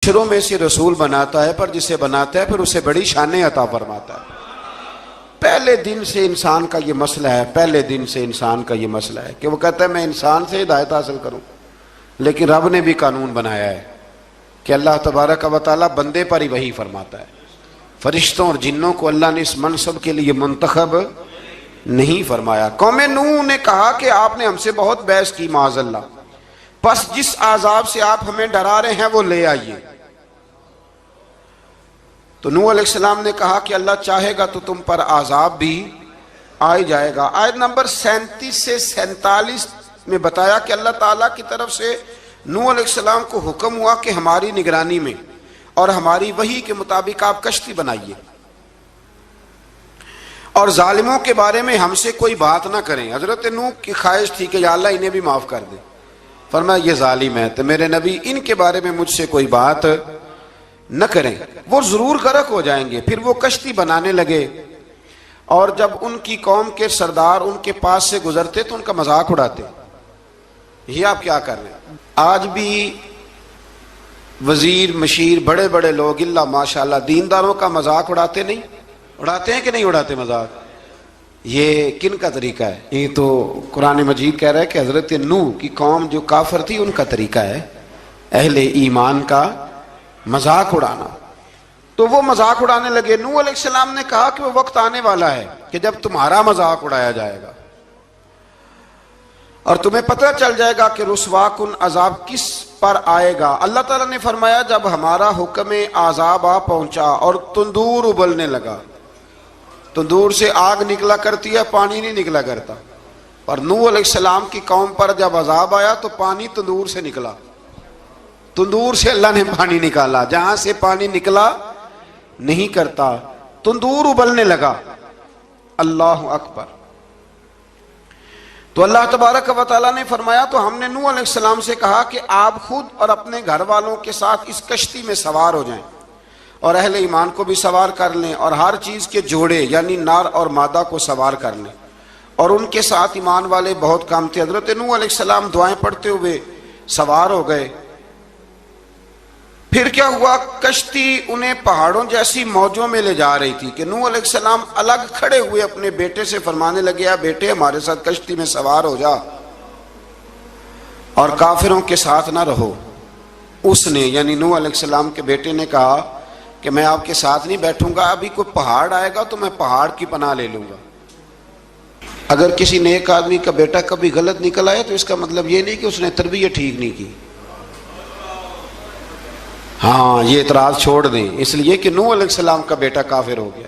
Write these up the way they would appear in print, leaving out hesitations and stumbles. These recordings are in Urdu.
بشروں میں سے رسول بناتا ہے، پر جسے بناتا ہے پھر اسے بڑی شانیں عطا فرماتا ہے۔ پہلے دن سے انسان کا یہ مسئلہ ہے، پہلے دن سے انسان کا یہ مسئلہ ہے کہ وہ کہتا ہے میں انسان سے ہدایت حاصل کروں، لیکن رب نے بھی قانون بنایا ہے کہ اللہ تبارک و تعالیٰ بندے پر ہی وحی فرماتا ہے۔ فرشتوں اور جنوں کو اللہ نے اس منصب کے لیے منتخب نہیں فرمایا۔ قوم نوح نے کہا کہ آپ نے ہم سے بہت بحث کی معاذ اللہ، پس جس عذاب سے آپ ہمیں ڈرا رہے ہیں وہ لے آئیے۔ تو نوح علیہ السلام نے کہا کہ اللہ چاہے گا تو تم پر عذاب بھی آ جائے گا۔ آیت نمبر 37 سے 47 میں بتایا کہ اللہ تعالیٰ کی طرف سے نوح علیہ السلام کو حکم ہوا کہ ہماری نگرانی میں اور ہماری وحی کے مطابق آپ کشتی بنائیے، اور ظالموں کے بارے میں ہم سے کوئی بات نہ کریں۔ حضرت نوح کی خواہش تھی کہ یا اللہ انہیں بھی معاف کر دے، فرمایا یہ ظالم ہے تو میرے نبی ان کے بارے میں مجھ سے کوئی بات نہ کریں، وہ ضرور غرق ہو جائیں گے۔ پھر وہ کشتی بنانے لگے، اور جب ان کی قوم کے سردار ان کے پاس سے گزرتے تو ان کا مذاق اڑاتے۔ یہ آپ کیا کر رہے ہیں؟ آج بھی وزیر مشیر بڑے بڑے لوگ اللہ ماشاءاللہ دینداروں کا مذاق اڑاتے نہیں؟ اڑاتے ہیں کہ نہیں اڑاتے مذاق؟ یہ کن کا طریقہ ہے؟ یہ تو قرآن مجید کہہ رہا ہے کہ حضرت نوح کی قوم جو کافر تھی ان کا طریقہ ہے اہل ایمان کا مذاق اڑانا۔ تو وہ مذاق اڑانے لگے۔ نوح علیہ السلام نے کہا کہ وہ وقت آنے والا ہے کہ جب تمہارا مذاق اڑایا جائے گا اور تمہیں پتہ چل جائے گا کہ رسوا کن عذاب کس پر آئے گا۔ اللہ تعالیٰ نے فرمایا جب ہمارا حکم عذاب آ پہنچا اور تندور ابلنے لگا، تندور سے آگ نکلا کرتی ہے، پانی نہیں نکلا کرتا، پر نوح علیہ السلام کی قوم پر جب عذاب آیا تو پانی تندور سے نکلا، تندور سے اللہ نے پانی نکالا، جہاں سے پانی نکلا نہیں کرتا، تندور ابلنے لگا۔ اللہ اکبر۔ تو اللہ تبارک و تعالیٰ نے فرمایا تو ہم نے نوح علیہ السلام سے کہا کہ آپ خود اور اپنے گھر والوں کے ساتھ اس کشتی میں سوار ہو جائیں اور اہل ایمان کو بھی سوار کر لیں، اور ہر چیز کے جوڑے یعنی نر اور مادہ کو سوار کر لیں۔ اور ان کے ساتھ ایمان والے بہت کم تھے۔ حضرت نوح علیہ السلام دعائیں پڑھتے ہوئے سوار ہو گئے۔ پھر کیا ہوا؟ کشتی انہیں پہاڑوں جیسی موجوں میں لے جا رہی تھی کہ نوح علیہ السلام الگ کھڑے ہوئے اپنے بیٹے سے فرمانے لگے یا بیٹے ہمارے ساتھ کشتی میں سوار ہو جا اور کافروں کے ساتھ نہ رہو۔ اس نے یعنی نوح علیہ السلام کے بیٹے نے کہا کہ میں آپ کے ساتھ نہیں بیٹھوں گا، ابھی کوئی پہاڑ آئے گا تو میں پہاڑ کی پناہ لے لوں گا۔ اگر کسی نیک آدمی کا بیٹا کبھی غلط نکل آئے تو اس کا مطلب یہ نہیں کہ اس نے تربیت ٹھیک نہیں کی، ہاں یہ اعتراض چھوڑ دیں، اس لیے کہ نوح علیہ السلام کا بیٹا کافر ہو گیا۔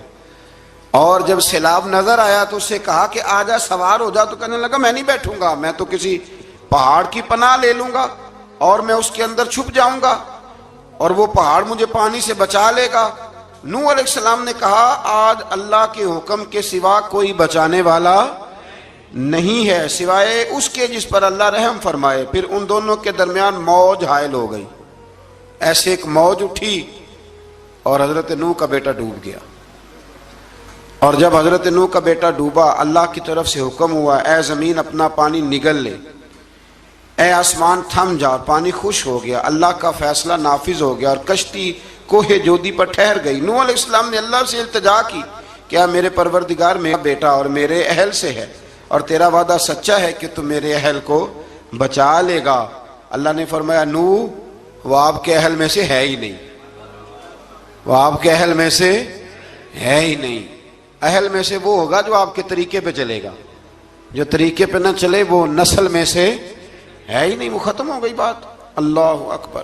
اور جب سیلاب نظر آیا تو اس سے کہا کہ آجا سوار ہو جا، تو کہنے لگا میں نہیں بیٹھوں گا، میں تو کسی پہاڑ کی پناہ لے لوں گا اور میں اس کے اندر چھپ جاؤں گا اور وہ پہاڑ مجھے پانی سے بچا لے گا۔ نوح علیہ السلام نے کہا آج اللہ کے حکم کے سوا کوئی بچانے والا نہیں ہے سوائے اس کے جس پر اللہ رحم فرمائے۔ پھر ان دونوں کے درمیان موج حائل ہو گئی، ایسے ایک موج اٹھی اور حضرت نوح کا بیٹا ڈوب گیا۔ اور جب حضرت نوح کا بیٹا ڈوبا اللہ کی طرف سے حکم ہوا اے زمین اپنا پانی نگل لے، اے آسمان تھم جا، پانی خوش ہو گیا، اللہ کا فیصلہ نافذ ہو گیا اور کشتی کوہ جودی پر ٹھہر گئی۔ نوح علیہ السلام نے اللہ سے التجا کی کہ اے میرے پروردگار میرا بیٹا اور میرے اہل سے ہے اور تیرا وعدہ سچا ہے کہ تم میرے اہل کو بچا لے گا۔ اللہ نے فرمایا نوح وہ آپ کے اہل میں سے ہے ہی نہیں، وہ آپ کے اہل میں سے ہے ہی نہیں۔ اہل میں سے وہ ہوگا جو آپ کے طریقے پہ چلے گا، جو طریقے پہ نہ چلے وہ نسل میں سے ہے ہی نہیں، وہ ختم ہو گئی بات۔ اللہ اکبر۔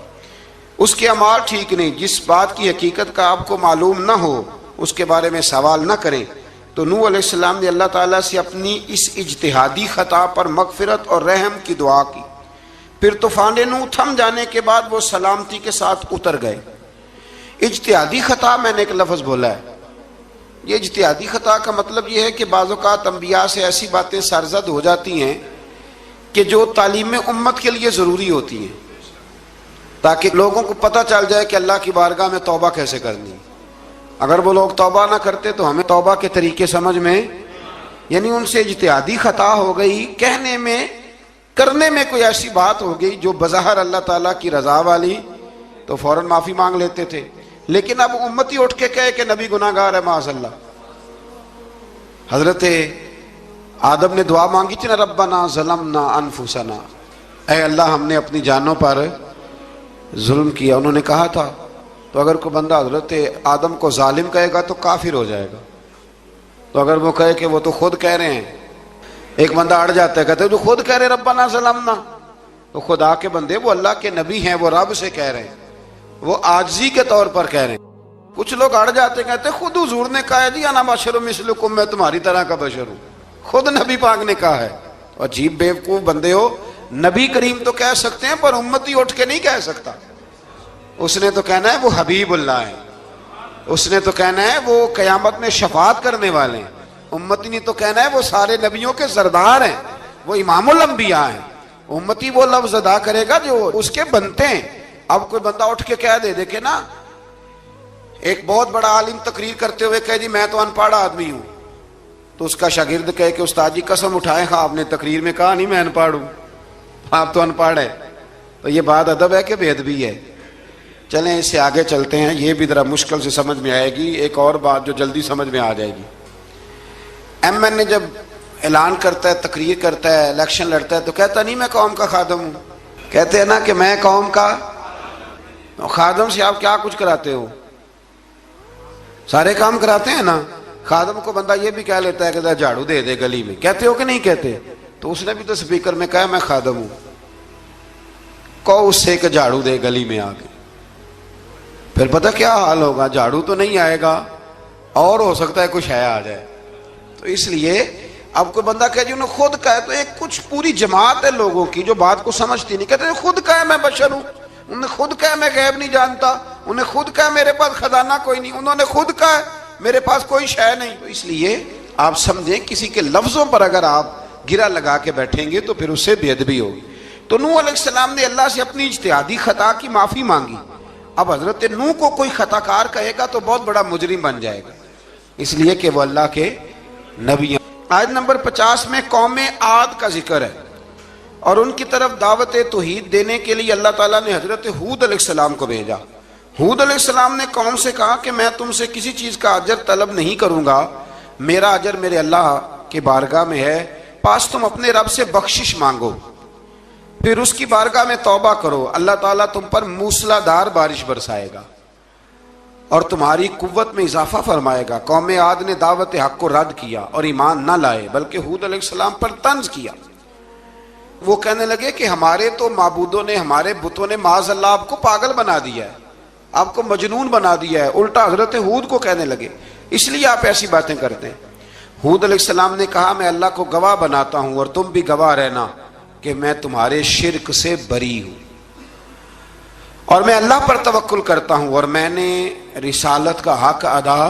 اس کے اعمال ٹھیک نہیں، جس بات کی حقیقت کا آپ کو معلوم نہ ہو اس کے بارے میں سوال نہ کریں۔ تو نوح علیہ السلام نے اللہ تعالیٰ سے اپنی اس اجتہادی خطا پر مغفرت اور رحم کی دعا کی۔ پھر طوفان نوح تھم جانے کے بعد وہ سلامتی کے ساتھ اتر گئے۔ اجتہادی خطا میں نے ایک لفظ بولا ہے، یہ اجتہادی خطا کا مطلب یہ ہے کہ بعض اوقات انبیاء سے ایسی باتیں سرزد ہو جاتی ہیں کہ جو تعلیم امت کے لیے ضروری ہوتی ہیں تاکہ لوگوں کو پتہ چل جائے کہ اللہ کی بارگاہ میں توبہ کیسے کرنی۔ اگر وہ لوگ توبہ نہ کرتے تو ہمیں توبہ کے طریقے سمجھ میں، یعنی ان سے اجتہادی خطا ہو گئی، کہنے میں کرنے میں کوئی ایسی بات ہو گئی جو بظاہر اللہ تعالیٰ کی رضا والی تو فوراً معافی مانگ لیتے تھے، لیکن اب امتی اٹھ کے کہے کہ نبی گناہگار ہے معاذ اللہ۔ حضرت آدم نے دعا مانگی تھی نا، ربنا ظلمنا انفسنا، اے اللہ ہم نے اپنی جانوں پر ظلم کیا، انہوں نے کہا تھا۔ تو اگر کوئی بندہ حضرت آدم کو ظالم کہے گا تو کافر ہو جائے گا، تو اگر وہ کہے کہ وہ تو خود کہہ رہے ہیں، ایک بندہ اڑ جاتا ہے، کہتے ہیں جو خود کہہ رہے ربنا ظلمنا، تو خدا کے بندے وہ اللہ کے نبی ہیں، وہ رب سے کہہ رہے ہیں، وہ عاجزی کے طور پر کہہ رہے ہیں۔ کچھ لوگ اڑ جاتے ہیں، کہتے ہیں خود حضور نے کہا ہے جی انا بشر مثلکم، میں تمہاری طرح کا بشر ہوں، خود نبی پاک نے کہا ہے۔ عجیب بیوقوف بندے ہو، نبی کریم تو کہہ سکتے ہیں پر امتی اٹھ کے نہیں کہہ سکتا۔ اس نے تو کہنا ہے وہ حبیب اللہ ہے، اس نے تو کہنا ہے وہ قیامت میں شفاعت کرنے والے ہیں، امتی نے تو کہنا ہے وہ سارے نبیوں کے سردار ہیں، وہ امام الانبیاء ہیں۔ امتی وہ لفظ ادا کرے گا جو اس کے بنتے ہیں۔ اب کوئی بندہ اٹھ کے کہہ دے کہ نا، ایک بہت بڑا عالم تقریر کرتے ہوئے کہے جی میں تو ان پڑھ آدمی ہوں، تو اس کا شاگرد کہے کہ استاد جی قسم اٹھائے ہاں آپ نے تقریر میں کہا نہیں میں ان پڑھ ہوں، آپ تو ان پڑھ ہے، تو یہ بات ادب ہے کہ بے ادبی ہے؟ چلیں اس سے آگے چلتے ہیں، یہ بھی ذرا مشکل سے سمجھ میں آئے گی۔ ایک اور بات جو جلدی سمجھ میں آ جائے گی، ایم این اے جب اعلان کرتا ہے، تقریر کرتا ہے، الیکشن لڑتا ہے، تو کہتا نہیں میں قوم کا خادم ہوں، کہتے ہیں نا کہ میں قوم کا خادم سے آپ کیا کچھ کراتے ہو؟ سارے کام کراتے ہیں نا۔ خادم کو بندہ یہ بھی کہہ لیتا ہے کہ جھاڑو دے دے گلی میں، کہتے ہو کہ نہیں کہتے؟ تو اس نے بھی تو سپیکر میں کہا میں خادم ہوں، کہو اس سے کہ جھاڑو دے گلی میں آ کے، پھر پتہ کیا حال ہوگا؟ جھاڑو تو نہیں آئے گا، اور ہو سکتا ہے کچھ ہے آ جائے۔ تو اس لیے اب کوئی بندہ کہے جی انہوں نے خود کہا ہے، تو ایک کچھ پوری جماعت ہے لوگوں کی جو بات کو سمجھتی نہیں، کہتے ہیں خود کہا ہے میں بشر ہوں، انہوں نے خود کہا میں غیب نہیں جانتا، انہوں نے خود کہا میرے پاس خزانہ کوئی نہیں، انہوں نے خود کہا میرے پاس کوئی شے نہیں۔ تو اس لیے آپ سمجھیں کسی کے لفظوں پر اگر آپ گرا لگا کے بیٹھیں گے تو پھر اس سے بے ادبی ہوگی۔ تو نوح علیہ السلام نے اللہ سے اپنی اجتہادی خطا کی معافی مانگی۔ اب حضرت نوح کو کوئی خطا کار کہے گا تو بہت بڑا مجرم بن جائے گا، اس لیے کہ وہ اللہ کے نبی ہیں۔ آیت نمبر 50 میں قوم عاد کا ذکر ہے، اور ان کی طرف دعوت توحید دینے کے لیے اللہ تعالیٰ نے حضرت ہود علیہ السلام کو بھیجا۔ ہود علیہ السلام نے قوم سے کہا کہ میں تم سے کسی چیز کا اجر طلب نہیں کروں گا، میرا اجر میرے اللہ کی بارگاہ میں ہے، پاس تم اپنے رب سے بخشش مانگو، پھر اس کی بارگاہ میں توبہ کرو، اللہ تعالیٰ تم پر موسلا دار بارش برسائے گا اور تمہاری قوت میں اضافہ فرمائے گا۔ قوم عاد نے دعوت حق کو رد کیا اور ایمان نہ لائے، بلکہ ہود علیہ السلام پر طنز کیا۔ وہ کہنے لگے کہ ہمارے تو معبودوں نے، ہمارے بتوں نے معاذ اللہ آپ کو پاگل بنا دیا ہے، آپ کو مجنون بنا دیا ہے، الٹا حضرت ہود کو کہنے لگے، اس لیے آپ ایسی باتیں کرتے ہیں۔ ہود علیہ السلام نے کہا میں اللہ کو گواہ بناتا ہوں اور تم بھی گواہ رہنا کہ میں تمہارے شرک سے بری ہوں، اور میں اللہ پر توکل کرتا ہوں، اور میں نے رسالت کا حق ادا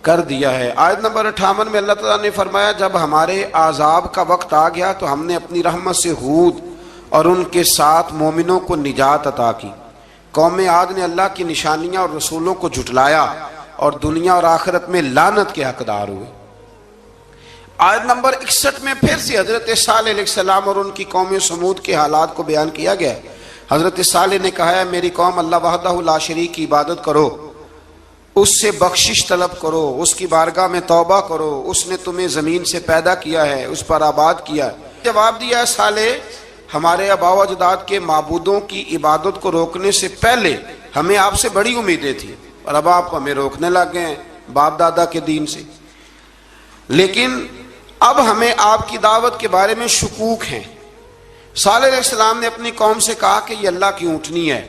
کر دیا ہے۔ آیت نمبر 58 میں اللہ تعالیٰ نے فرمایا جب ہمارے عذاب کا وقت آ گیا تو ہم نے اپنی رحمت سے ہود اور ان کے ساتھ مومنوں کو نجات عطا کی۔ قوم عاد نے اللہ کی نشانیاں اور رسولوں کو جھٹلایا اور دنیا اور آخرت میں لعنت کے حقدار ہوئے۔ آیت نمبر 61 میں پھر سے حضرت صالح علیہ السلام اور ان کی قوم سمود کے حالات کو بیان کیا گیا ہے۔ حضرت صالح نے کہا ہے میری قوم اللہ وحدہ لا شریک کی عبادت کرو، اس سے بخشش طلب کرو، اس کی بارگاہ میں توبہ کرو، اس نے تمہیں زمین سے پیدا کیا ہے، اس پر آباد کیا ہے۔ جواب دیا ہے صالح ہمارے آباء و اجداد کے معبودوں کی عبادت کو روکنے سے پہلے ہمیں آپ سے بڑی امیدیں تھیں، اور اب آپ ہمیں روکنے لگ گئے ہیں باپ دادا کے دین سے، لیکن اب ہمیں آپ کی دعوت کے بارے میں شکوک ہیں۔ صالح علیہ السلام نے اپنی قوم سے کہا کہ یہ اللہ کی اونٹنی ہے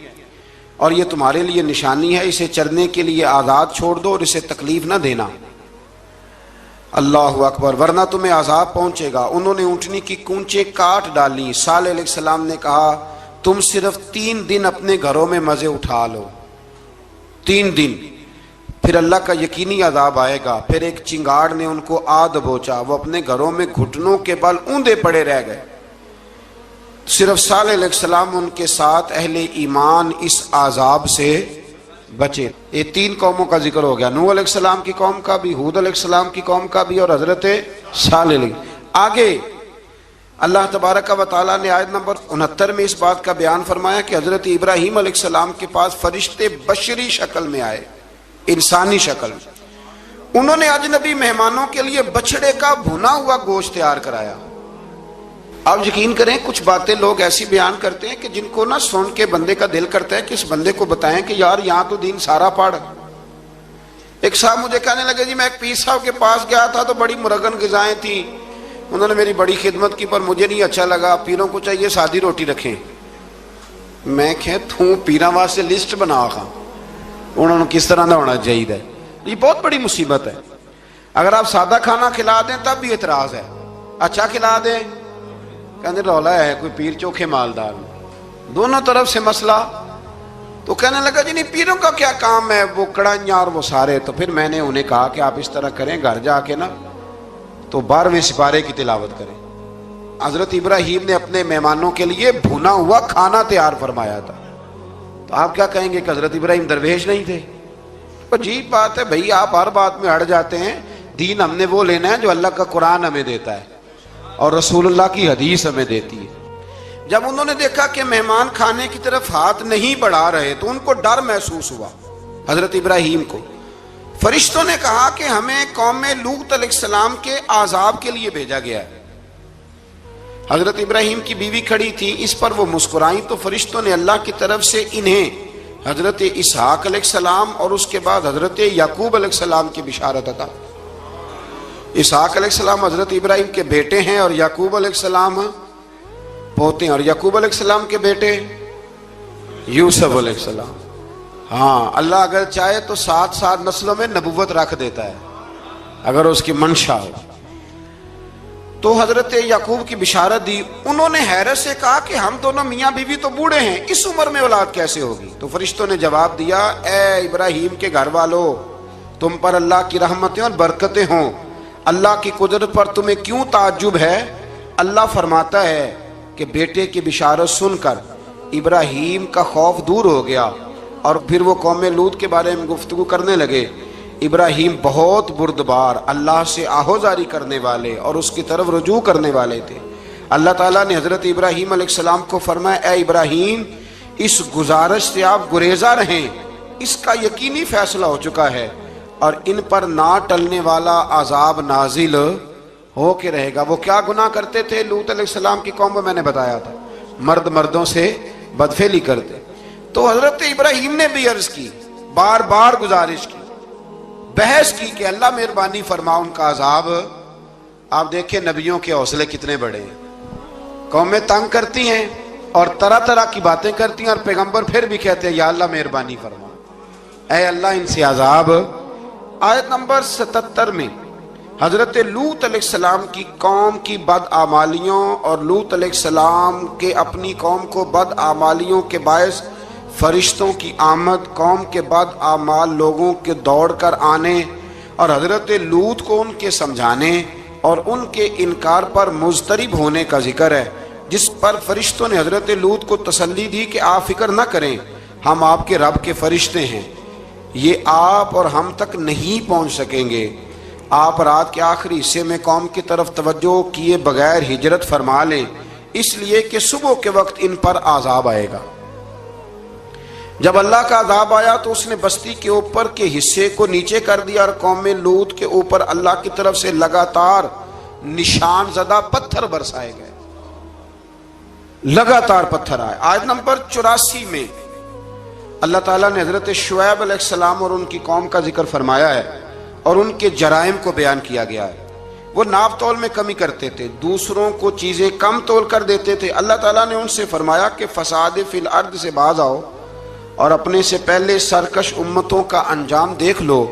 اور یہ تمہارے لیے نشانی ہے، اسے چرنے کے لیے آزاد چھوڑ دو اور اسے تکلیف نہ دینا، اللہ اکبر، ورنہ تمہیں عذاب پہنچے گا۔ انہوں نے اونٹنی کی کونچیں کاٹ ڈالی۔ صالح علیہ السلام نے کہا تم صرف 3 دن اپنے گھروں میں مزے اٹھا لو، 3 دن، پھر اللہ کا یقینی عذاب آئے گا۔ پھر ایک چنگاڑ نے ان کو آ دبوچا، وہ اپنے گھروں میں گھٹنوں کے بل اوندے پڑے رہ گئے۔ صرف صالح علیہ السلام ان کے ساتھ اہل ایمان اس عذاب سے بچے۔ یہ 3 قوموں کا ذکر ہو گیا، نوح علیہ السلام کی قوم کا بھی، ہود علیہ السلام کی قوم کا بھی، اور حضرت صالح علیہ۔ آگے اللہ تبارک و تعالیٰ نے آیت نمبر 69 میں اس بات کا بیان فرمایا کہ حضرت ابراہیم علیہ السلام کے پاس فرشتے بشری شکل میں آئے، انسانی شکل میں. انہوں نے اجنبی مہمانوں کے لیے بچڑے کا بھنا ہوا گوشت تیار کرایا. آپ یقین کریں کچھ باتیں لوگ ایسی بیان کرتے ہیں کہ جن کو نہ سن کے بندے کا دل کرتا ہے کہ اس بندے کو بتائیں کہ یار یہاں تو دین سارا پڑھ. ایک صاحب مجھے کہنے لگے جی میں ایک پیر صاحب کے پاس گیا تھا تو بڑی مرغن غذائیں تھیں، انہوں نے میری بڑی خدمت کی پر مجھے نہیں اچھا لگا، پیروں کو چاہیے سادی روٹی رکھیں. میں کہ تو پیراں واسطے لسٹ بنا خاں انہوں نے کس طرح دا ہونا چاہیے. یہ بہت بڑی مصیبت ہے. اگر آپ سادہ کھانا کھلا دیں تب بھی اعتراض ہے، اچھا کھلا دیں کہنے رولا ہے کوئی پیر چوکھے مالدار، دونوں طرف سے مسئلہ. تو کہنے لگا جی نہیں پیروں کا کیا کام ہے، وہ کڑائیاں اور وہ سارے. تو پھر میں نے انہیں کہا کہ آپ اس طرح کریں گھر جا کے نا تو 12ویں سپارے کی تلاوت کریں. حضرت ابراہیم نے اپنے مہمانوں کے لیے بھنا ہوا کھانا تیار فرمایا تھا. تو آپ کیا کہیں گے کہ حضرت ابراہیم درویش نہیں تھے؟ عجیب بات ہے بھائی، آپ ہر بات میں اڑ جاتے ہیں. دین ہم نے وہ لینا ہے جو اللہ کا قرآن ہمیں دیتا ہے اور رسول اللہ کی حدیث ہمیں دیتی ہے. جب انہوں نے دیکھا کہ مہمان کھانے کی طرف ہاتھ نہیں بڑھا رہے تو ان کو ڈر محسوس ہوا. حضرت ابراہیم کو فرشتوں نے کہا کہ ہمیں قوم لوط علیہ السلام کے عذاب کے لیے بھیجا گیا ہے. حضرت ابراہیم کی بیوی کھڑی تھی، اس پر وہ مسکرائیں تو فرشتوں نے اللہ کی طرف سے انہیں حضرت اسحاق علیہ السلام اور اس کے بعد حضرت یعقوب علیہ السلام کی بشارت عطا. اسحاق علیہ السلام حضرت ابراہیم کے بیٹے ہیں اور یعقوب علیہ السلام پوتے ہیں، اور یعقوب علیہ السلام کے بیٹے یوسف علیہ السلام. ہاں اللہ اگر چاہے تو 7 نسلوں میں نبوت رکھ دیتا ہے اگر اس کی منشا ہو. تو حضرت یعقوب کی بشارت دی. انہوں نے حیرت سے کہا کہ ہم دونوں میاں بیوی تو بوڑھے ہیں، اس عمر میں اولاد کیسے ہوگی؟ تو فرشتوں نے جواب دیا اے ابراہیم کے گھر والو، تم پر اللہ کی رحمتیں اور برکتیں ہوں. اللہ کی قدرت پر تمہیں کیوں تعجب ہے؟ اللہ فرماتا ہے کہ بیٹے کی بشارت سن کر ابراہیم کا خوف دور ہو گیا اور پھر وہ قوم لوط کے بارے میں گفتگو کرنے لگے. ابراہیم بہت بردبار، اللہ سے آہوزاری کرنے والے اور اس کی طرف رجوع کرنے والے تھے. اللہ تعالیٰ نے حضرت ابراہیم علیہ السلام کو فرمایا اے ابراہیم اس گزارش سے آپ گریزہ رہیں، اس کا یقینی فیصلہ ہو چکا ہے اور ان پر نہ ٹلنے والا عذاب نازل ہو کے رہے گا. وہ کیا گناہ کرتے تھے؟ لوط علیہ السلام کی قوم کو میں نے بتایا تھا، مرد مردوں سے بدفعلی کرتے. تو حضرت ابراہیم نے بھی عرض کی، بار بار گزارش کی، بحث کی کہ اللہ مہربانی فرما ان کا عذاب. آپ دیکھیں نبیوں کے حوصلے کتنے بڑے ہیں. قومیں تنگ کرتی ہیں اور طرح طرح کی باتیں کرتی ہیں اور پیغمبر پھر بھی کہتے ہیں یا اللہ مہربانی فرما، اے اللہ ان سے عذاب. آیت نمبر 77 میں حضرت لوط علیہ السلام کی قوم کی بدعمالیوں اور لوط علیہ السلام کے اپنی قوم کو بدعمالیوں کے باعث فرشتوں کی آمد، قوم کے بدعمال لوگوں کے دوڑ کر آنے اور حضرت لوط کو ان کے سمجھانے اور ان کے انکار پر مضطرب ہونے کا ذکر ہے، جس پر فرشتوں نے حضرت لوط کو تسلی دی کہ آپ فکر نہ کریں، ہم آپ کے رب کے فرشتے ہیں، یہ آپ اور ہم تک نہیں پہنچ سکیں گے. آپ رات کے آخری حصے میں قوم کی طرف توجہ کیے بغیر ہجرت فرما لیں، اس لیے کہ صبح کے وقت ان پر عذاب آئے گا. جب اللہ کا عذاب آیا تو اس نے بستی کے اوپر کے حصے کو نیچے کر دیا اور قوم لوط کے اوپر اللہ کی طرف سے لگاتار نشان زدہ پتھر برسائے گئے. لگاتار پتھر آئے. آیت نمبر 84 میں اللہ تعالیٰ نے حضرت شعیب علیہ السلام اور ان کی قوم کا ذکر فرمایا ہے اور ان کے جرائم کو بیان کیا گیا ہے. وہ ناپ تول میں کمی کرتے تھے، دوسروں کو چیزیں کم تول کر دیتے تھے. اللہ تعالیٰ نے ان سے فرمایا کہ فساد فی الارض سے باز آؤ اور اپنے سے پہلے سرکش امتوں کا انجام دیکھ لو.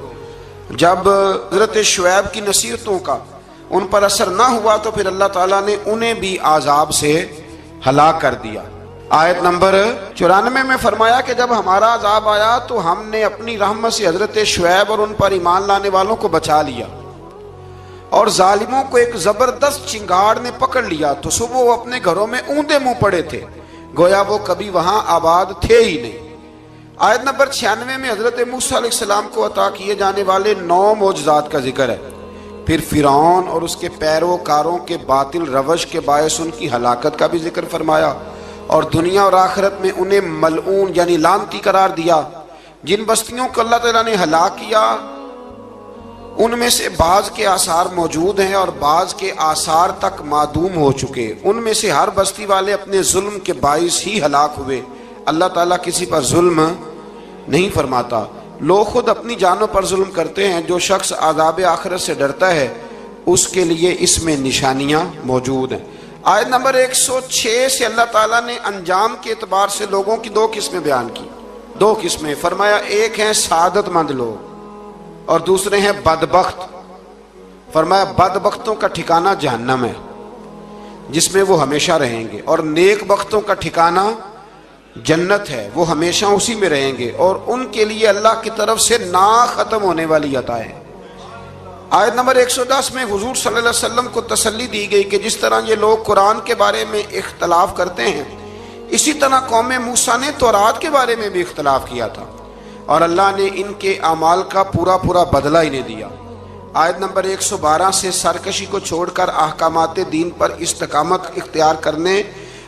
جب حضرت شعیب کی نصیحتوں کا ان پر اثر نہ ہوا تو پھر اللہ تعالیٰ نے انہیں بھی عذاب سے ہلاک کر دیا. آیت نمبر 94 میں فرمایا کہ جب ہمارا عذاب آیا تو ہم نے اپنی رحمت سے حضرت شعیب اور ان پر ایمان لانے والوں کو بچا لیا اور ظالموں کو ایک زبردست چنگاڑ نے پکڑ لیا تو صبح وہ اپنے گھروں میں اوندے منہ پڑے تھے، گویا وہ کبھی وہاں آباد تھے ہی نہیں. آیت نمبر 96 میں حضرت موسیٰ علیہ السلام کو عطا کیے جانے والے 9 معجزات کا ذکر ہے. پھر فرعون اور اس کے پیروکاروں کے باطل روش کے باعث ان کی ہلاکت کا بھی ذکر فرمایا، اور دنیا اور آخرت میں انہیں ملعون یعنی لعنتی قرار دیا۔ جن بستیوں کو اللہ تعالیٰ نے ہلاک کیا ان میں سے بعض کے آثار موجود ہیں اور بعض کے آثار تک معدوم ہو چکے۔ ان میں سے ہر بستی والے اپنے ظلم کے باعث ہی ہلاک ہوئے۔ اللہ تعالیٰ کسی پر ظلم نہیں فرماتا، لوگ خود اپنی جانوں پر ظلم کرتے ہیں۔ جو شخص عذاب آخرت سے ڈرتا ہے اس کے لیے اس میں نشانیاں موجود ہیں۔ آیت نمبر 106 سے اللہ تعالیٰ نے انجام کے اعتبار سے لوگوں کی دو قسمیں بیان کی، دو قسمیں فرمایا، ایک ہیں سعادت مند لوگ اور دوسرے ہیں بدبخت۔ فرمایا بدبختوں کا ٹھکانہ جہنم ہے جس میں وہ ہمیشہ رہیں گے، اور نیک بختوں کا ٹھکانہ جنت ہے، وہ ہمیشہ اسی میں رہیں گے، اور ان کے لیے اللہ کی طرف سے نا ختم ہونے والی عطائیں۔ آیت نمبر 110 میں حضور صلی اللہ علیہ وسلم کو تسلی دی گئی کہ جس طرح یہ لوگ قرآن کے بارے میں اختلاف کرتے ہیں، اسی طرح قوم موسیٰ نے تورات کے بارے میں بھی اختلاف کیا تھا، اور اللہ نے ان کے اعمال کا پورا بدلہ انہیں دیا۔ آیت نمبر 112 سے سرکشی کو چھوڑ کر احکامات دین پر استقامت اختیار کرنے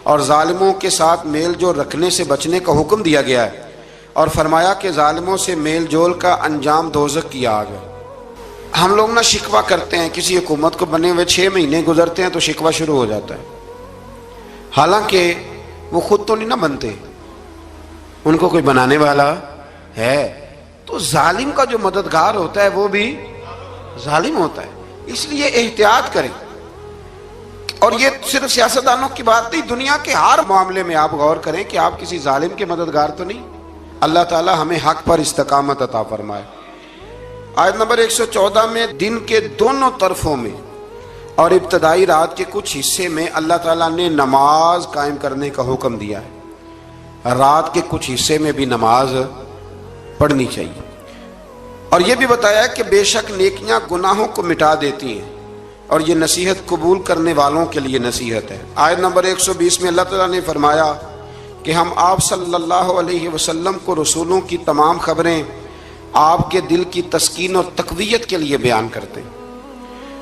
اور ظالموں کے ساتھ میل جول رکھنے سے بچنے کا حکم دیا گیا ہے، اور فرمایا کہ ظالموں سے میل جول کا انجام دوزخ کی آگ ہے۔ ہم لوگ نہ شکوہ کرتے ہیں، کسی حکومت کو بنے ہوئے 6 مہینے گزرتے ہیں تو شکوہ شروع ہو جاتا ہے، حالانکہ وہ خود تو نہیں نہ بنتے، ان کو کوئی بنانے والا ہے۔ تو ظالم کا جو مددگار ہوتا ہے وہ بھی ظالم ہوتا ہے، اس لیے احتیاط کریں۔ اور یہ صرف سیاستدانوں کی بات نہیں، دنیا کے ہر معاملے میں آپ غور کریں کہ آپ کسی ظالم کے مددگار تو نہیں۔ اللہ تعالی ہمیں حق پر استقامت عطا فرمائے۔ آیت نمبر 114 میں دن کے دونوں طرفوں میں اور ابتدائی رات کے کچھ حصے میں اللہ تعالیٰ نے نماز قائم کرنے کا حکم دیا ہے، رات کے کچھ حصے میں بھی نماز پڑھنی چاہیے، اور یہ بھی بتایا کہ بے شک نیکیاں گناہوں کو مٹا دیتی ہیں، اور یہ نصیحت قبول کرنے والوں کے لیے نصیحت ہے۔ آیت نمبر 120 میں اللہ تعالیٰ نے فرمایا کہ ہم آپ صلی اللہ علیہ وسلم کو رسولوں کی تمام خبریں آپ کے دل کی تسکین اور تقویت کے لیے بیان کرتے ہیں،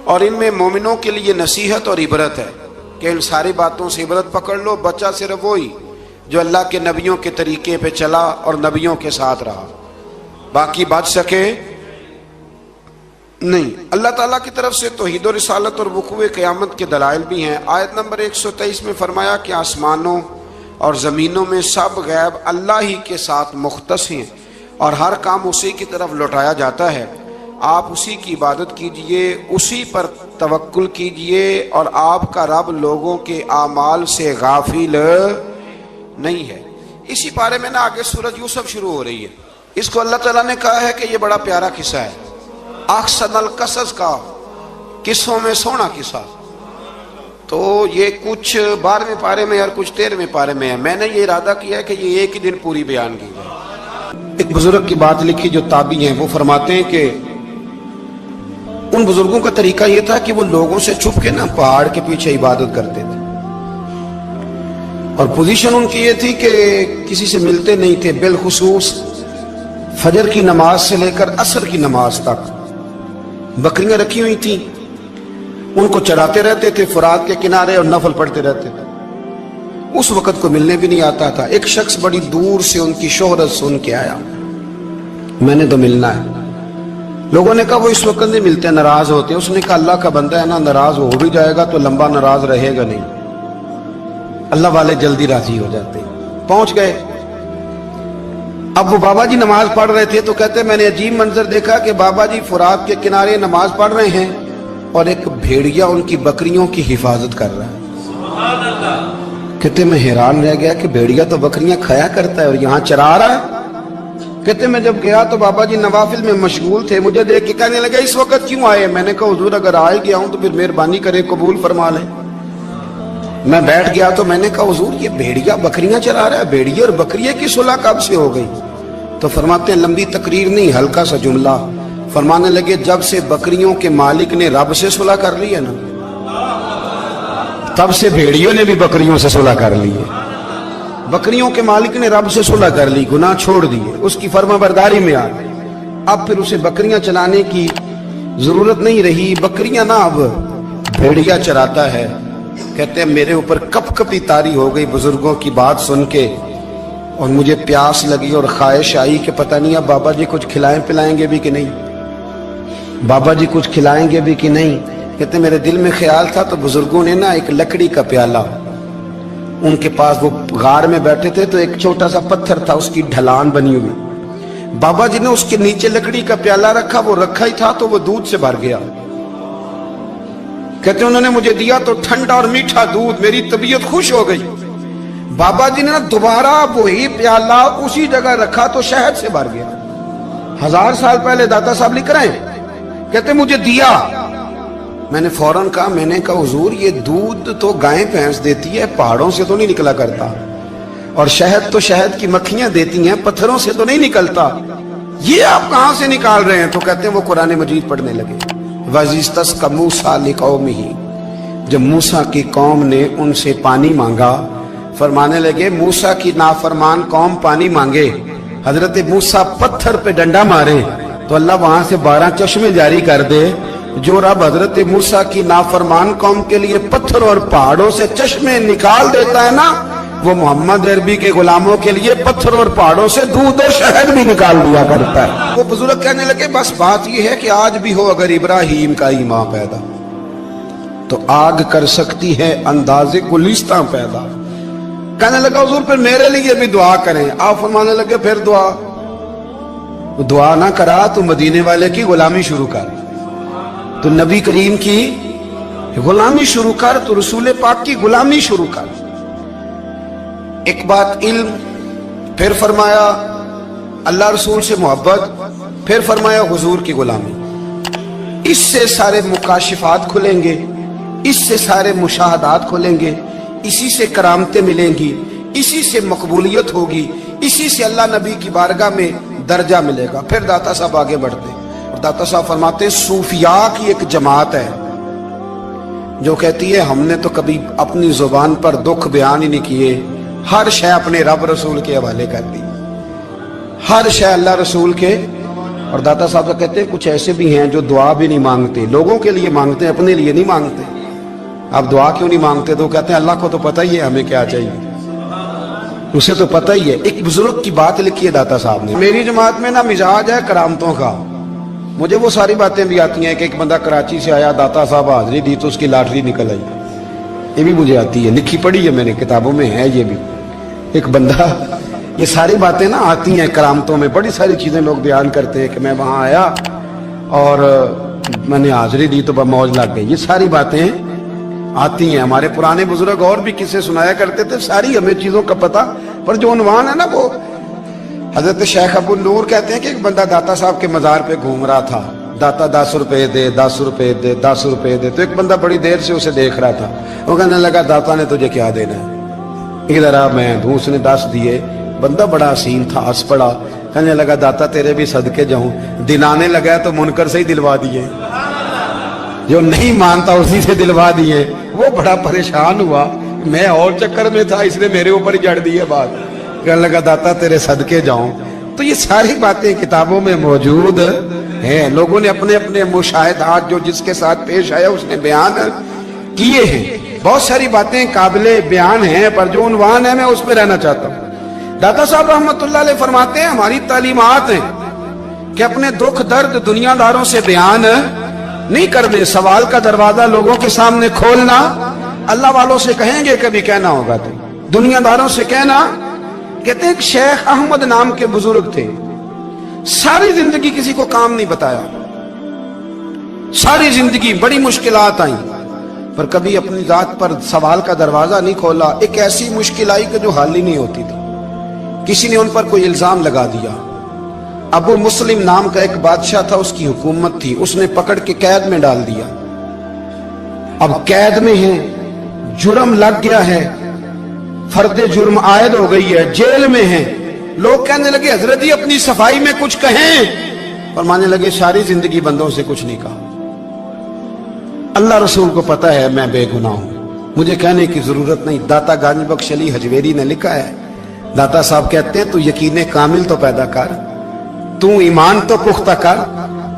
اور ان میں مومنوں کے لیے نصیحت اور عبرت ہے کہ ان ساری باتوں سے عبرت پکڑ لو۔ بچہ صرف وہی جو اللہ کے نبیوں کے طریقے پہ چلا اور نبیوں کے ساتھ رہا، باقی بچ سکے نہیں۔ اللہ تعالیٰ کی طرف سے توحید و رسالت اور وقوع قیامت کے دلائل بھی ہیں۔ آیت نمبر 123 میں فرمایا کہ آسمانوں اور زمینوں میں سب غیب اللہ ہی کے ساتھ مختص ہیں، اور ہر کام اسی کی طرف لوٹایا جاتا ہے۔ آپ اسی کی عبادت کیجئے، اسی پر توکل کیجئے، اور آپ کا رب لوگوں کے اعمال سے غافل نہیں ہے۔ اسی بارے میں نا آگے سورۃ یوسف شروع ہو رہی ہے، اس کو اللہ تعالیٰ نے کہا ہے کہ یہ بڑا پیارا قصہ ہے، احسن القصص کا، قصوں میں سونا قصہ۔ تو یہ کچھ 12ویں پارے میں اور کچھ 13ویں پارے میں ہے۔ میں نے یہ ارادہ کیا ہے کہ یہ ایک ہی دن پوری بیان کی جائے۔ ایک بزرگ کی بات لکھی جو تابعی ہیں، وہ فرماتے ہیں کہ ان بزرگوں کا طریقہ یہ تھا کہ وہ لوگوں سے چھپ کے نا پہاڑ کے پیچھے عبادت کرتے تھے، اور پوزیشن ان کی یہ تھی کہ کسی سے ملتے نہیں تھے، بالخصوص فجر کی نماز سے لے کر عصر کی نماز تک بکریاں رکھی ہوئی تھیں، ان کو چراتے رہتے تھے فرات کے کنارے اور نفل پڑھتے رہتے تھے۔ اس وقت کو ملنے بھی نہیں آتا تھا۔ ایک شخص بڑی دور سے ان کی شہرت سن کے آیا، میں نے تو ملنا ہے۔ لوگوں نے کہا وہ اس وقت نہیں ملتے، ناراض ہوتے۔ اس نے کہا اللہ کا بندہ ہے نا، ناراض ہو بھی جائے گا تو لمبا ناراض رہے گا نہیں، اللہ والے جلدی راضی ہو جاتے ہیں۔ پہنچ گئے۔ اب وہ بابا جی نماز پڑھ رہے تھے تو کہتے میں نے عجیب منظر دیکھا کہ بابا جی فرات کے کنارے نماز پڑھ رہے ہیں اور ایک بھیڑیا ان کی بکریوں کی حفاظت کر رہا ہے۔ کہتے میں حیران رہ گیا کہ بھیڑیا تو بکریاں کھایا کرتا ہے اور یہاں چرا رہا ہے۔ کہتے میں جب گیا تو بابا جی نوافل میں مشغول تھے، مجھے دیکھ کے کہنے لگا اس وقت کیوں آئے؟ میں نے کہا حضور اگر آ ہی گیا ہوں تو پھر مہربانی کرے قبول فرما لیں۔ میں بیٹھ گیا تو میں نے کہا حضور یہ بھیڑیا بکریاں چرا رہا ہے، بھیڑیا اور بکریے کی صلح کب سے ہو گئی؟ تو فرماتے ہیں لمبی تقریر نہیں، ہلکا سا جملہ۔ فرمانے لگے جب سے بکریوں کے مالک نے رب سے صلح کر لی ہے نا، تب سے بھیڑیوں نے بھی بکریوں سے صلح کر لی ہے۔ بکریوں کے مالک نے رب سے صلح کر لی، گناہ چھوڑ دیے، اس کی فرما برداری میں آ گئے۔ اب پھر اسے بکریاں چلانے کی ضرورت نہیں رہی, بکریاں نہ اب بھیڑیا چراتا ہے. کہتے ہیں میرے اوپر کپ کپی طاری ہو گئی بزرگوں کی بات سن کے, اور مجھے پیاس لگی اور خواہش آئی کہ پتہ نہیں اب بابا جی کچھ کھلائیں پلائیں گے بھی کہ نہیں, بابا جی کچھ کھلائیں گے بھی کہ نہیں. کہتے میرے دل میں خیال تھا تو بزرگوں نے نا ایک لکڑی کا پیالہ, ان کے پاس وہ غار میں بیٹھے تھے تو ایک چھوٹا سا پتھر تھا, اس کی ڈھلان بنی ہوئی, بابا جی نے اس کے نیچے لکڑی کا پیالہ رکھا, وہ رکھا ہی تھا تو وہ دودھ سے بھر گیا. کہتے انہوں نے مجھے دیا تو ٹھنڈا اور میٹھا دودھ, میری طبیعت خوش ہو گئی. بابا جی نے دوبارہ وہی پیالہ اسی جگہ رکھا تو شہد سے بھر گیا. 1000 سال پہلے داتا صاحب لکھ رہے ہیں, کہتے مجھے دیا. میں نے فوراً کہا, میں نے کہا حضور یہ دودھ تو گائیں بھینس دیتی ہے, پہاڑوں سے تو نہیں نکلا کرتا, اور شہد تو شہد کی مکھیاں دیتی ہیں, پتھروں سے تو نہیں نکلتا, یہ آپ کہاں سے نکال رہے ہیں؟ تو کہتے ہیں وہ قرآن مجید پڑھنے لگے. وَإِذْ مُوسَىٰ لِقَوْمِهِ, جب موسیٰ کی قوم نے ان سے پانی مانگا, فرمانے لگے موسیٰ کی نافرمان قوم پانی مانگے, حضرت موسیٰ پتھر پہ ڈنڈا مارے تو اللہ وہاں سے 12 چشمے جاری کر دے. جو رب حضرت موسیٰ کی نافرمان قوم کے لیے پتھر اور پہاڑوں سے چشمے نکال دیتا ہے نا, وہ محمد عربی کے غلاموں کے لیے پتھر اور پہاڑوں سے دودھ اور شہد بھی نکال دیا کرتا ہے. وہ بزرگ کہنے لگے بس بات یہ ہے کہ آج بھی ہو اگر ابراہیم کا ہی ماں پیدا تو آگ کر سکتی ہے انداز گلستاں پیدا. کہنے لگا حضور پھر میرے لیے بھی دعا کریں. آپ فرمانے لگے پھر دعا نہ کرا تو مدینے والے کی غلامی شروع کر, تو نبی کریم کی غلامی شروع کر, تو رسول پاک کی غلامی شروع کر. ایک بات علم, پھر فرمایا اللہ رسول سے محبت, پھر فرمایا حضور کی غلامی. اس سے سارے مکاشفات کھلیں گے, اس سے سارے مشاہدات کھلیں گے, اسی سے کرامتیں ملیں گی, اسی سے مقبولیت ہوگی, اسی سے اللہ نبی کی بارگاہ میں درجہ ملے گا. پھر داتا صاحب آگے بڑھتے اور داتا صاحب فرماتے ہیں صوفیاء کی ایک جماعت ہے جو کہتی ہے ہم نے تو کبھی اپنی زبان پر دکھ بیان ہی نہیں کیے, ہر شے اپنے رب رسول کے حوالے کر دی, ہر شے اللہ رسول کے. اور داتا صاحب کہتے ہیں کچھ ایسے بھی ہیں جو دعا بھی نہیں مانگتے, لوگوں کے لیے مانگتے ہیں, اپنے لیے نہیں مانگتے. آپ دعا کیوں نہیں مانگتے؟ تو کہتے ہیں اللہ کو تو پتہ ہی ہے ہمیں کیا چاہیے, اسے تو پتہ ہی ہے. ایک بزرگ کی بات لکھی ہے داتا صاحب نے, میری جماعت میں نا مزاج ہے کرامتوں کا, مجھے وہ ساری باتیں بھی آتی ہیں کہ ایک بندہ کراچی سے آیا, داتا صاحب حاضری دی تو اس کی لاٹری نکل آئی, یہ بھی مجھے آتی ہے, لکھی پڑھی ہے میں نے, کتابوں میں ہے یہ بھی. ایک بندہ, یہ ساری باتیں نا آتی ہیں کرامتوں میں, بڑی ساری چیزیں لوگ بیان کرتے ہیں کہ میں وہاں آیا اور میں نے حاضری دی تو موج لگ گئی. یہ ساری باتیں آتی ہیں, ہمارے پرانے بزرگ اور بھی قصے سنایا کرتے تھے, ساری ہمیں چیزوں کا پتہ. پر جو عنوان ہے نا وہ حضرت شیخ ابو نور کہتے ہیں کہ ایک بندہ داتا صاحب کے مزار پہ گھوم رہا تھا, داتا 10 روپے دے, 10 روپے دے, 10 روپے دے. تو ایک بندہ بڑی دیر سے اسے دیکھ رہا تھا, وہ کہنے لگا داتا نے تجھے کیا دینا ہے, ادھر آ میں دوں. اس نے 10 دیے. بندہ بڑا حسین تھا, ہنس پڑا, کہنے لگا داتا تیرے بھی صدقے جاؤں. دلانے لگا تو منکر سے ہی دلوا دیے, جو نہیں مانتا اسی سے دلوا دیے. وہ بڑا پریشان ہوا, میں اور چکر میں تھا, اس نے میرے اوپر ہی جڑ دی ہے بات. کہنے لگا داتا تیرے صدقے جاؤں. تو یہ ساری باتیں کتابوں میں موجود ہیں, لوگوں نے اپنے اپنے مشاہدات جو جس کے ساتھ پیش آیا اس نے بیان کیے ہیں. بہت ساری باتیں قابل بیان ہیں, پر جو عنوان ہے میں اس میں رہنا چاہتا ہوں. داتا صاحب رحمت اللہ علیہ فرماتے ہیں ہماری تعلیمات ہیں کہ اپنے دکھ درد دنیا داروں سے بیان نہیں کرنے, سوال کا دروازہ لوگوں کے سامنے کھولنا اللہ والوں سے کہیں گے کبھی کہنا ہوگا تو دنیا داروں سے کہنا. کہتے ہیں ایک شیخ احمد نام کے بزرگ تھے, ساری زندگی کسی کو کام نہیں بتایا, ساری زندگی بڑی مشکلات آئیں, پر کبھی اپنی ذات پر سوال کا دروازہ نہیں کھولا. ایک ایسی مشکل آئی کہ جو حل ہی نہیں ہوتی تھی, کسی نے ان پر کوئی الزام لگا دیا. ابو مسلم نام کا ایک بادشاہ تھا, اس کی حکومت تھی, اس نے پکڑ کے قید میں ڈال دیا. اب قید میں ہیں, جرم لگ گیا ہے, فرد جرم عائد ہو گئی ہے, جیل میں ہیں. لوگ کہنے لگے حضرت جی اپنی صفائی میں کچھ کہیں, فرمانے لگے ساری زندگی بندوں سے کچھ نہیں کہا, اللہ رسول کو پتہ ہے میں بے گناہ ہوں, مجھے کہنے کی ضرورت نہیں. داتا گنج بخش علی حجویری نے لکھا ہے, داتا صاحب کہتے ہیں تو یقین کامل تو پیدا کر, تو ایمان تو پختہ کر,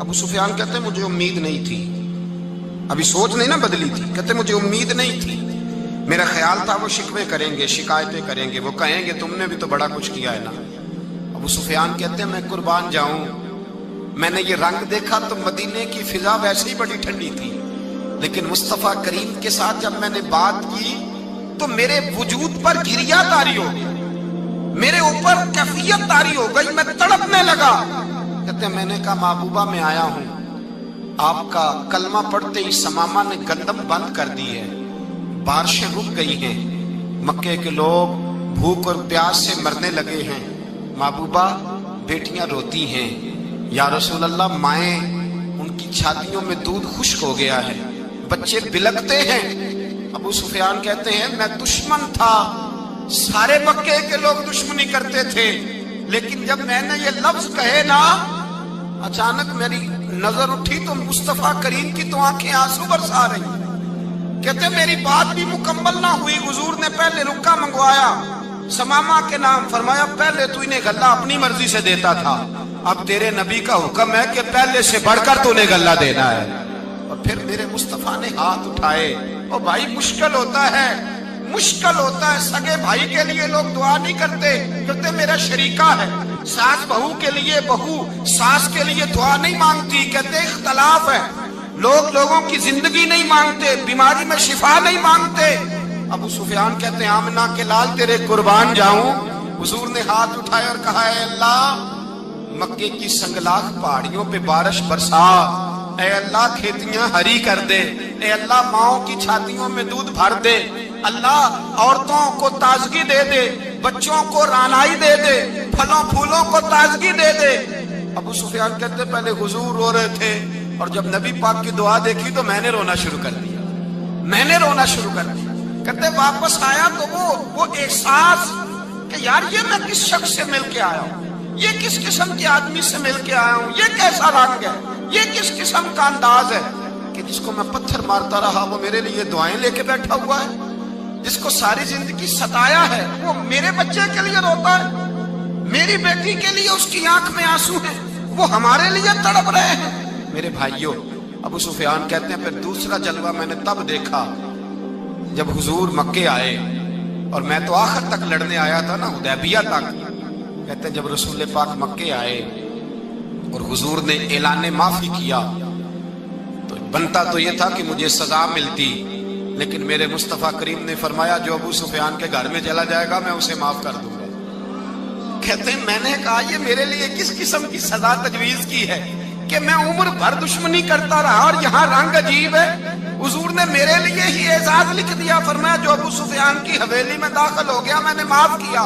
ابو سفیان کہتے ہیں مجھے امید نہیں تھی، ابھی سوچ نہیں نا بدلی تھی، کہتے مجھے امید نہیں تھی، میرا خیال تھا وہ شکوے کریں گے، شکایتیں کریں گے، وہ کہیں گے تم نے بھی تو بڑا کچھ کیا ہے نا۔ ابو سفیان کہتے ہیں میں قربان جاؤں، میں نے یہ رنگ دیکھا تو مدینے کی فضا ویسے ہی بڑی ٹھنڈی تھی، لیکن مصطفیٰ کریم کے ساتھ جب میں نے بات کی تو میرے وجود پر گریہ طاری ہو گئی، میرے اوپر کیفیت طاری ہو گئی، میں تڑپنے لگا۔ کہتے ہیں میں نے کہا محبوبہ میں آیا ہوں، آپ کا کلمہ پڑھتے ہی سمامہ نے گندم بند کر دی ہے، بارشیں رک گئی ہیں، مکے کے لوگ بھوک اور پیاس سے مرنے لگے ہیں، محبوبہ بیٹیاں روتی ہیں، یا رسول اللہ مائیں ان کی چھاتیوں میں دودھ خشک ہو گیا ہے، بچے بلکتے ہیں۔ ابو سفیان کہتے ہیں میں دشمن تھا، سارے مکے کے لوگ دشمنی کرتے تھے، لیکن جب میں نے یہ لفظ کہے نا، اچانک میری نظر اٹھی تو مصطفیٰ کریم کی تو آنکھیں آنسو برسا رہی۔ کہتے میری بات بھی مکمل نہ ہوئی، حضور نے پہلے رکا منگوایا، سمامہ کے نام فرمایا، پہلے تو انہیں غلہ اپنی مرضی سے دیتا تھا، اب تیرے نبی کا حکم ہے کہ پہلے سے بڑھ کر تو انہیں غلہ دینا ہے۔ اور پھر میرے مصطفیٰ نے ہاتھ اٹھائے۔ اور بھائی مشکل ہوتا ہے، مشکل ہوتا ہے، سگے بھائی کے لیے لوگ دعا نہیں کرتے، کہتے میرا شریکہ ہے، ساس بہو کے لیے بہو ساس کے لیے دعا نہیں مانگتی، کہتے اختلاف ہے، لوگ لوگوں کی زندگی نہیں مانگتے، بیماری میں شفا نہیں مانگتے۔ ابو سفیان کہتے ہیں آمنہ کے لال تیرے قربان جاؤں۔ حضور نے ہاتھ اٹھائے اور کہا اے اللہ مکے کی سنگلاخ پہاڑیوں پہ بارش برسا، اے اللہ کھیتیاں ہری کر دے، اے اللہ ماؤں کی چھاتیوں میں دودھ بھر دے، اللہ عورتوں کو تازگی دے دے، بچوں کو رانائی دے دے، پھلوں پھولوں کو تازگی دے دے۔ ابو سفیان کہتے پہلے حضور رو رہے تھے، اور جب نبی پاک کی دعا دیکھی تو میں نے رونا شروع کر دیا، میں نے رونا شروع کر دیا۔ کہتے واپس آیا تو وہ احساس کہ یار یہ میں کس شخص سے مل کے آیا ہوں، یہ کس قسم کے آدمی سے مل کے آیا ہوں، یہ کیسا رنگ ہے، یہ کس قسم کا انداز ہے کہ جس کو میں پتھر مارتا رہا وہ میرے لیے دعائیں لے کے بیٹھا ہوا ہے، جس کو ساری زندگی ستایا ہے وہ میرے بچے کے لیے روتا ہے، میری بیٹی کے لیے اس کی آنکھ میں آنسو ہیں، وہ ہمارے لیے تڑپ رہے ہیں۔ میرے بھائیوں، ابو سفیان کہتے ہیں پھر دوسرا جلوہ میں نے تب دیکھا جب حضور مکے آئے، اور میں تو آخر تک لڑنے آیا تھا نا، حدیبیہ تک۔ کہتے ہیں جب رسول پاک مکے آئے اور حضور نے اعلان معافی کیا تو بنتا تو یہ تھا کہ مجھے سزا ملتی، لیکن میرے مصطفیٰ کریم نے فرمایا جو ابو سفیان کے گھر میں چلا جائے گا میں اسے معاف کر دوں گا۔ کہتے ہیں میں نے کہا یہ میرے لیے کس قسم کی سزا تجویز کی ہے کہ میں عمر بھر دشمنی کرتا رہا اور یہاں رنگ عجیب ہے۔ حضور نے میرے لیے ہی اعزاز لکھ دیا، فرمایا جو ابو سفیان کی حویلی میں داخل ہو گیا میں نے معاف کیا۔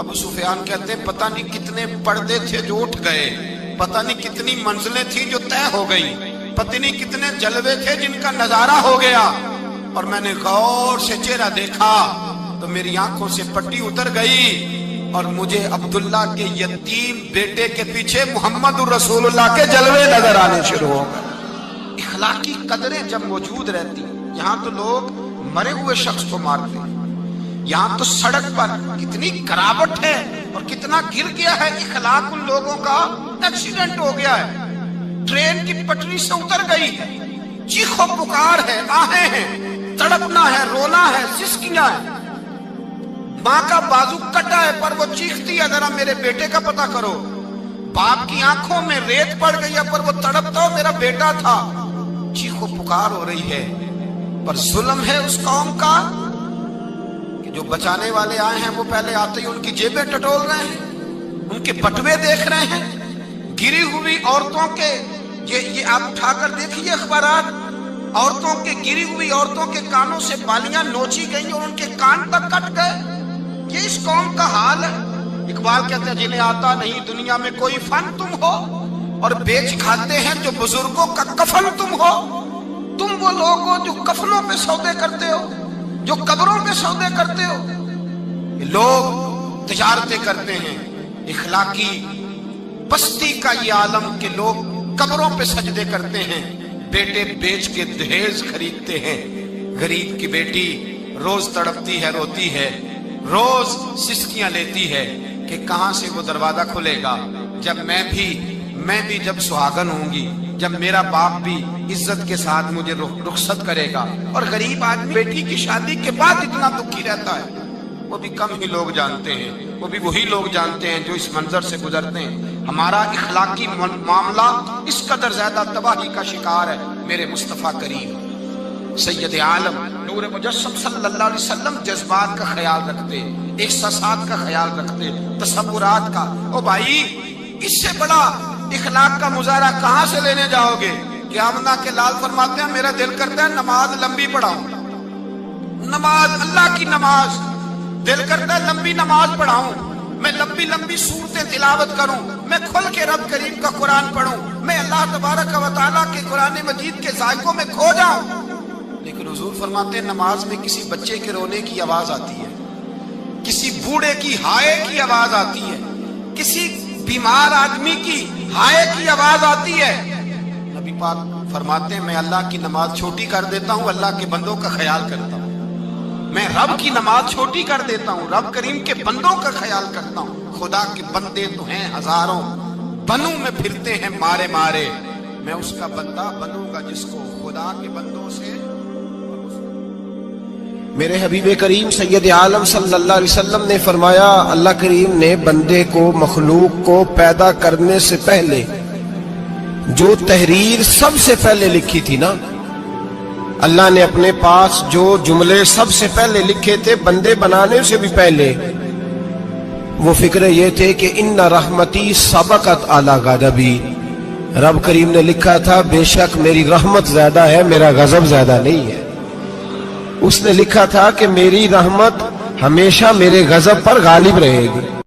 ابو سفیان کہتے ہیں پتہ نہیں کتنے پردے تھے جو اٹھ گئے، پتہ نہیں کتنی منزلیں تھیں جو طے ہو گئی، پتہ نہیں کتنے جلوے تھے جن کا نظارہ ہو گیا، اور میں نے غور سے چہرہ دیکھا تو میری آنکھوں سے پٹی اتر گئی، اور مجھے عبداللہ کے یتیم بیٹے کے پیچھے محمد الرسول اللہ کے جلوے نظر آنے شروع ہو گئے۔ اخلاقی قدریں جب موجود رہتی، یہاں تو لوگ مرے ہوئے شخص کو مارتے ہیں، یہاں تو سڑک پر کتنی گراوٹ ہے اور کتنا گر گیا ہے اخلاق ان لوگوں کا، ایکسیڈنٹ ہو گیا ہے، ٹرین کی پٹری سے اتر گئی ہے، چیخ و پکار ہے، آہیں ہیں، تڑپنا ہے، رونا ہے، سسکیاں ہیں، ماں کا بازو کٹا ہے پر وہ چیختی ہے ذرا میرے بیٹے کا پتہ کرو، باپ کی آنکھوں میں ریت پڑ گئی ہے پر وہ تڑپتا میرا بیٹا تھا، چیخ و پکار ہو رہی ہے۔ پر ظلم ہے اس قوم کا کہ جو بچانے والے آئے ہیں وہ پہلے آتے ہی ان کی جیبیں ٹٹول رہے ہیں، ان کے بٹوے دیکھ رہے ہیں، گری ہوئی عورتوں کے، یہ آپ اٹھا کر دیکھیے اخبارات، عورتوں کے گری ہوئی عورتوں کے کانوں سے بالیاں نوچی گئی اور ان کے کان تک کٹ گئے۔ یہ اس قوم کا حال ہے۔ اقبال کہتے ہیں جنہیں آتا نہیں دنیا میں کوئی فن تم ہو، اور بیچ کھاتے ہیں جو بزرگوں کا کفن تم ہو۔ تم وہ لوگ ہو جو کفنوں پہ سودے کرتے ہو، جو قبروں پہ سودے کرتے ہو۔ یہ لوگ تجارتیں کرتے ہیں، اخلاقی پستی کا یہ عالم کہ لوگ قبروں پہ سجدے کرتے ہیں، بیٹے بیچ کے دہیز خریدتے ہیں۔ غریب کی بیٹی روز تڑپتی ہے، روتی ہے، روز سسکیاں لیتی ہے کہ کہاں سے وہ دروازہ کھلے گا جب میں بھی میں بھی جب سہاگن ہوں گی، جب میرا باپ بھی عزت کے ساتھ مجھے رخصت کرے گا، اور غریب آدمی بیٹی کی شادی کے بعد اتنا دکھی رہتا ہے، وہ بھی کم ہی لوگ جانتے ہیں، وہ بھی وہی لوگ جانتے ہیں جو اس منظر سے گزرتے ہیں۔ ہمارا اخلاقی معاملہ اس قدر زیادہ تباہی کا شکار ہے۔ میرے مصطفیٰ کریم سید عالم نور مجسم صلی اللہ علیہ وسلم جذبات کا خیال رکھتے، احساسات کا خیال رکھتے، تصورات کا۔ او بھائی، اس سے بڑا اخلاق کا مظاہرہ کہاں سے لینے جاؤ گے؟ کہ آمنہ کے لال فرماتے ہیں میرا دل کرتا ہے نماز لمبی پڑھاؤں، نماز اللہ کی نماز، دل کرتا ہے لمبی نماز پڑھاؤں، میں لمبی لمبی سورتیں تلاوت کروں، میں کھل کے رب کریم کا قرآن پڑھوں، میں اللہ تبارک و تعالیٰ کے قرآن مجید کے ذائقوں میں کھو جاؤں۔ لیکن حضور فرماتے ہیں نماز میں کسی بچے کے رونے کی آواز آتی ہے، کسی بوڑھے کی ہائے کی آواز آتی ہے، کسی بیمار آدمی کی ہائے کی آواز آتی ہے۔ نبی پاک فرماتے ہیں میں اللہ کی نماز چھوٹی کر دیتا ہوں، اللہ کے بندوں کا خیال کرتا ہوں، میں رب کی نماز چھوٹی کر دیتا ہوں، رب کریم کے بندوں کا خیال کرتا ہوں۔ خدا کے بندے تو ہیں ہزاروں، بنوں میں پھرتے ہیں مارے مارے، میں اس کا بندہ بنوں گا جس کو خدا کے بندوں سے۔ میرے حبیب کریم سید عالم صلی اللہ علیہ وسلم نے فرمایا اللہ کریم نے بندے کو، مخلوق کو پیدا کرنے سے پہلے جو تحریر سب سے پہلے لکھی تھی نا، اللہ نے اپنے پاس جو جملے سب سے پہلے لکھے تھے بندے بنانے سے بھی پہلے، وہ فکر یہ تھے کہ ان رحمتی سبقت اعلی غضبی، رب کریم نے لکھا تھا بے شک میری رحمت زیادہ ہے، میرا غضب زیادہ نہیں ہے۔ اس نے لکھا تھا کہ میری رحمت ہمیشہ میرے غضب پر غالب رہے گی۔